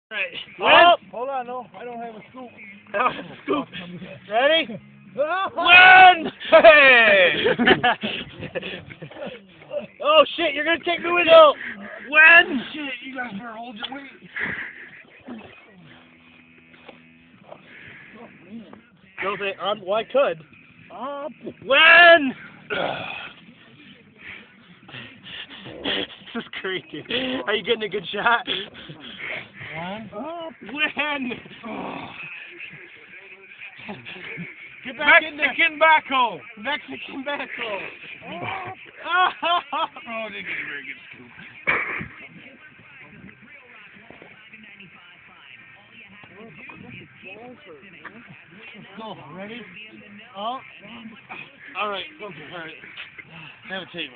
Right. Oh, Hold on, no, I don't have a scoop. Scoop. Ready? Win! Hey! Oh shit! You're gonna take me with you. Win! Shit, you guys better hold your weight. Don't say well, I could. Win! This is crazy. Are you getting a good shot? Win! Get back in there. Mexican Backhoe! Mexican Backhoe. Oh, they get a very good scoop. Go. Ready? Oh. All right. Okay. All right. Have a tape.